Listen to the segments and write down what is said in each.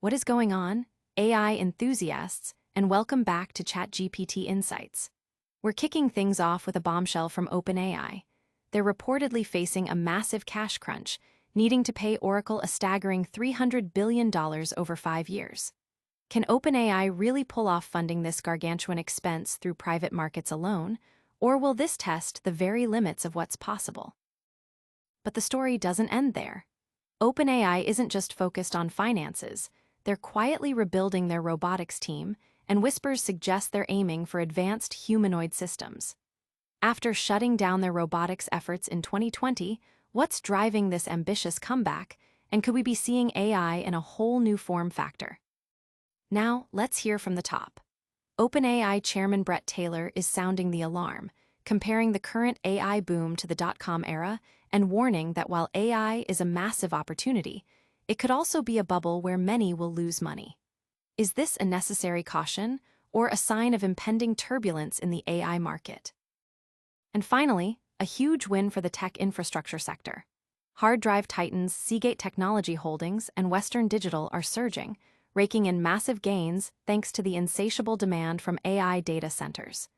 What is going on, AI enthusiasts, and welcome back to ChatGPT Insights. We're kicking things off with a bombshell from OpenAI. They're reportedly facing a massive cash crunch, needing to pay Oracle a staggering $300 billion over 5 years. Can OpenAI really pull off funding this gargantuan expense through private markets alone, or will this test the very limits of what's possible? But the story doesn't end there. OpenAI isn't just focused on finances. They're quietly rebuilding their robotics team, and whispers suggest they're aiming for advanced humanoid systems. After shutting down their robotics efforts in 2020, what's driving this ambitious comeback, and could we be seeing AI in a whole new form factor? Now, let's hear from the top. OpenAI chairman Bret Taylor is sounding the alarm, comparing the current AI boom to the dot-com era and warning that while AI is a massive opportunity, it could also be a bubble where many will lose money. Is this a necessary caution or a sign of impending turbulence in the AI market? And finally, a huge win for the tech infrastructure sector. Hard drive titans Seagate Technology Holdings and Western Digital are surging, raking in massive gains thanks to the insatiable demand from AI data centers.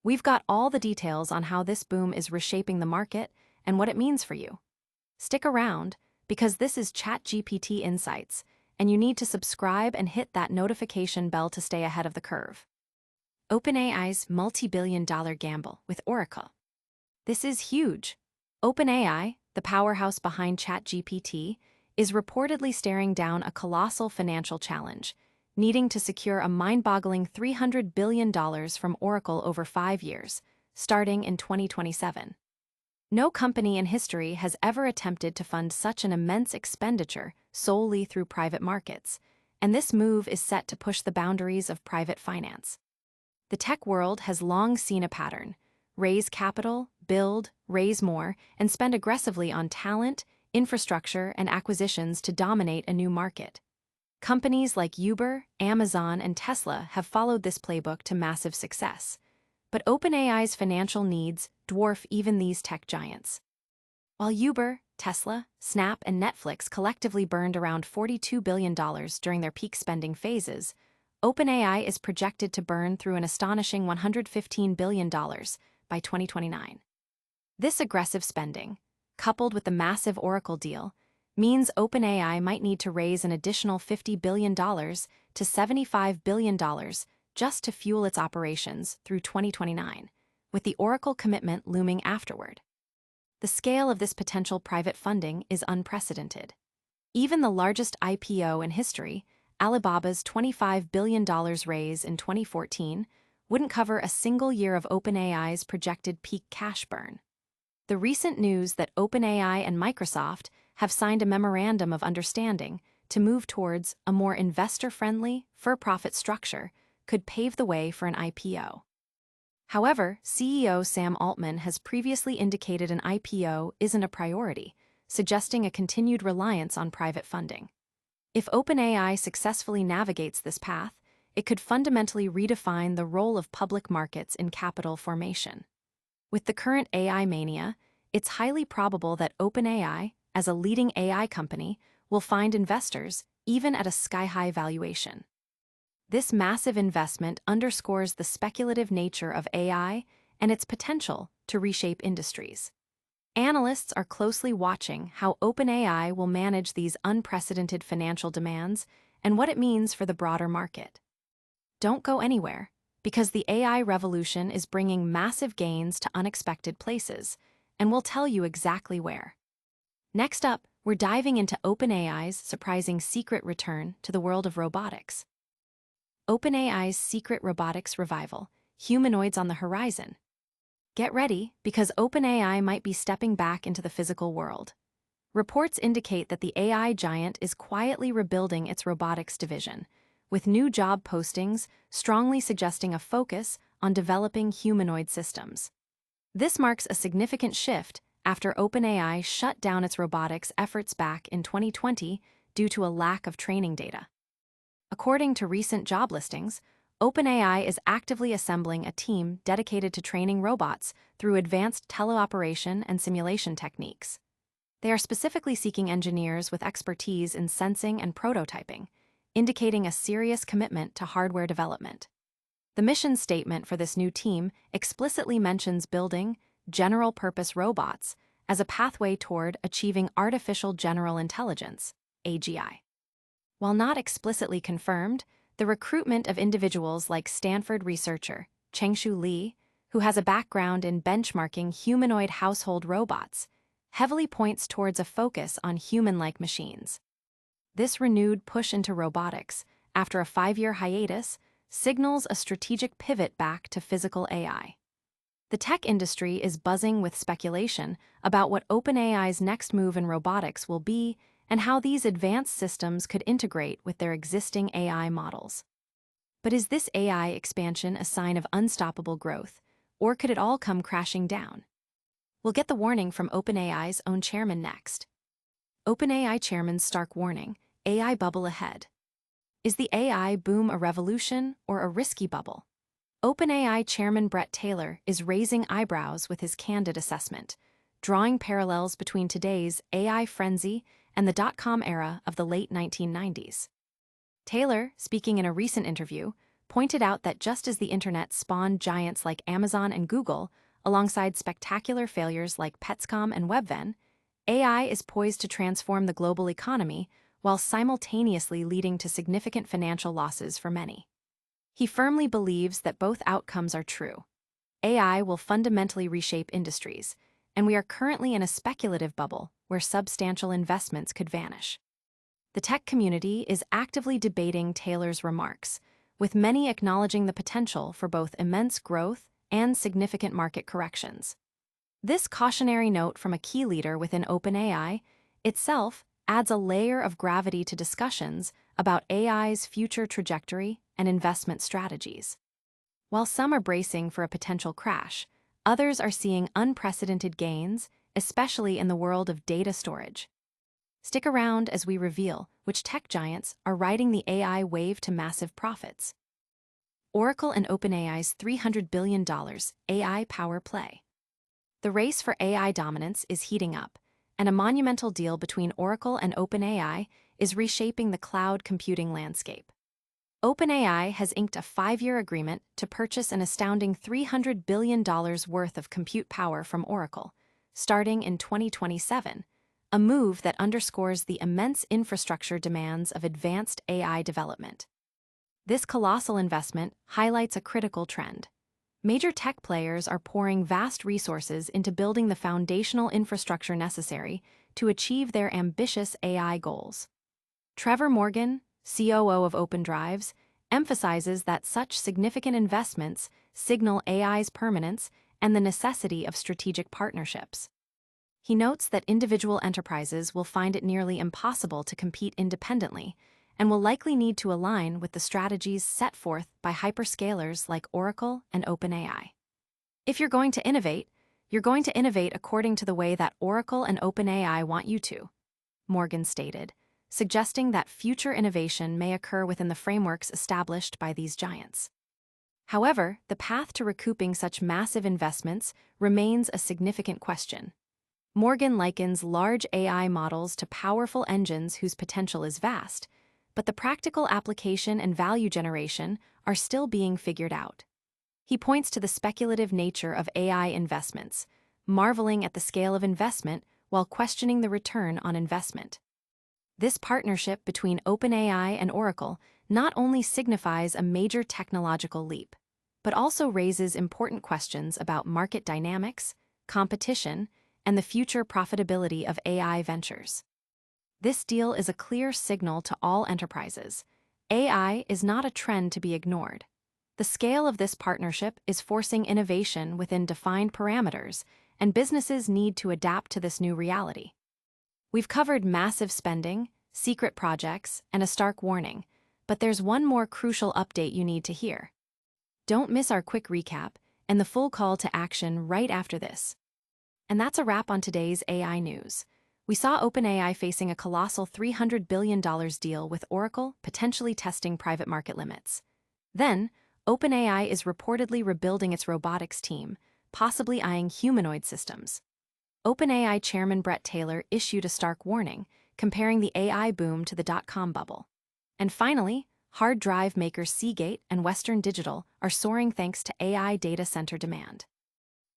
We've got all the details on how this boom is reshaping the market and what it means for you. Stick around, because this is ChatGPT Insights, and you need to subscribe and hit that notification bell to stay ahead of the curve. OpenAI's multi-billion-dollar gamble with Oracle. This is huge. OpenAI, the powerhouse behind ChatGPT, is reportedly staring down a colossal financial challenge, needing to secure a mind-boggling $300 billion from Oracle over 5 years, starting in 2027. No company in history has ever attempted to fund such an immense expenditure solely through private markets, and this move is set to push the boundaries of private finance. The tech world has long seen a pattern: raise capital, build, raise more, and spend aggressively on talent, infrastructure, and acquisitions to dominate a new market. Companies like Uber, Amazon, and Tesla have followed this playbook to massive success. But OpenAI's financial needs dwarf even these tech giants. While Uber, Tesla, Snap, and Netflix collectively burned around $42 billion during their peak spending phases, OpenAI is projected to burn through an astonishing $115 billion by 2029. This aggressive spending, coupled with the massive Oracle deal, means OpenAI might need to raise an additional $50 billion to $75 billion just to fuel its operations through 2029, with the Oracle commitment looming afterward. The scale of this potential private funding is unprecedented. Even the largest IPO in history, Alibaba's $25 billion raise in 2014, wouldn't cover a single year of OpenAI's projected peak cash burn. The recent news that OpenAI and Microsoft have signed a memorandum of understanding to move towards a more investor-friendly, for-profit structure could pave the way for an IPO. However, CEO Sam Altman has previously indicated an IPO isn't a priority, suggesting a continued reliance on private funding. If OpenAI successfully navigates this path, it could fundamentally redefine the role of public markets in capital formation. With the current AI mania, it's highly probable that OpenAI, as a leading AI company, will find investors even at a sky-high valuation. This massive investment underscores the speculative nature of AI and its potential to reshape industries. Analysts are closely watching how OpenAI will manage these unprecedented financial demands and what it means for the broader market. Don't go anywhere, because the AI revolution is bringing massive gains to unexpected places, and we'll tell you exactly where. Next up, we're diving into OpenAI's surprising secret return to the world of robotics. OpenAI's secret robotics revival, humanoids on the horizon. Get ready, because OpenAI might be stepping back into the physical world. Reports indicate that the AI giant is quietly rebuilding its robotics division, with new job postings strongly suggesting a focus on developing humanoid systems. This marks a significant shift after OpenAI shut down its robotics efforts back in 2020 due to a lack of training data. According to recent job listings, OpenAI is actively assembling a team dedicated to training robots through advanced teleoperation and simulation techniques. They are specifically seeking engineers with expertise in sensing and prototyping, indicating a serious commitment to hardware development. The mission statement for this new team explicitly mentions building general-purpose robots as a pathway toward achieving artificial general intelligence, AGI. While not explicitly confirmed, the recruitment of individuals like Stanford researcher Chengshu Li, who has a background in benchmarking humanoid household robots, heavily points towards a focus on human-like machines. This renewed push into robotics, after a 5-year hiatus, signals a strategic pivot back to physical AI. The tech industry is buzzing with speculation about what OpenAI's next move in robotics will be and how these advanced systems could integrate with their existing AI models. But is this AI expansion a sign of unstoppable growth, or could it all come crashing down? We'll get the warning from OpenAI's own chairman next. OpenAI chairman's stark warning: AI bubble ahead. Is the AI boom a revolution or a risky bubble? OpenAI chairman Bret Taylor is raising eyebrows with his candid assessment, drawing parallels between today's AI frenzy and the dot-com era of the late 1990s. Taylor, speaking in a recent interview, pointed out that just as the internet spawned giants like Amazon and Google, alongside spectacular failures like Petscom and Webven, AI is poised to transform the global economy while simultaneously leading to significant financial losses for many. He firmly believes that both outcomes are true. AI will fundamentally reshape industries, and we are currently in a speculative bubble where substantial investments could vanish. The tech community is actively debating Taylor's remarks, with many acknowledging the potential for both immense growth and significant market corrections. This cautionary note from a key leader within OpenAI itself adds a layer of gravity to discussions about AI's future trajectory and investment strategies. While some are bracing for a potential crash, others are seeing unprecedented gains, especially in the world of data storage. Stick around as we reveal which tech giants are riding the AI wave to massive profits. Oracle and OpenAI's $300 billion AI power play. The race for AI dominance is heating up, and a monumental deal between Oracle and OpenAI is reshaping the cloud computing landscape. OpenAI has inked a 5-year agreement to purchase an astounding $300 billion worth of compute power from Oracle, starting in 2027, a move that underscores the immense infrastructure demands of advanced AI development. This colossal investment highlights a critical trend. Major tech players are pouring vast resources into building the foundational infrastructure necessary to achieve their ambitious AI goals. Trevor Morgan, COO of OpenDrives, emphasizes that such significant investments signal AI's permanence and the necessity of strategic partnerships. He notes that individual enterprises will find it nearly impossible to compete independently and will likely need to align with the strategies set forth by hyperscalers like Oracle and OpenAI. If you're going to innovate, you're going to innovate according to the way that Oracle and OpenAI want you to, Morgan stated, suggesting that future innovation may occur within the frameworks established by these giants. However, the path to recouping such massive investments remains a significant question. Morgan likens large AI models to powerful engines whose potential is vast, but the practical application and value generation are still being figured out. He points to the speculative nature of AI investments, marveling at the scale of investment while questioning the return on investment. This partnership between OpenAI and Oracle not only signifies a major technological leap, but also raises important questions about market dynamics, competition, and the future profitability of AI ventures. This deal is a clear signal to all enterprises. AI is not a trend to be ignored. The scale of this partnership is forcing innovation within defined parameters, and businesses need to adapt to this new reality. We've covered massive spending, secret projects, and a stark warning, but there's one more crucial update you need to hear. Don't miss our quick recap and the full call to action right after this. And that's a wrap on today's AI news. We saw OpenAI facing a colossal $300 billion deal with Oracle potentially testing private market limits. Then, OpenAI is reportedly rebuilding its robotics team, possibly eyeing humanoid systems. OpenAI chairman Bret Taylor issued a stark warning, comparing the AI boom to the dot-com bubble. And finally, hard drive makers Seagate and Western Digital are soaring thanks to AI data center demand.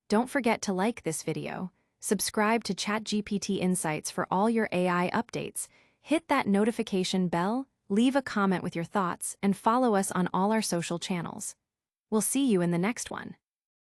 Don't forget to like this video, subscribe to ChatGPT Insights for all your AI updates, hit that notification bell, leave a comment with your thoughts, and follow us on all our social channels. We'll see you in the next one.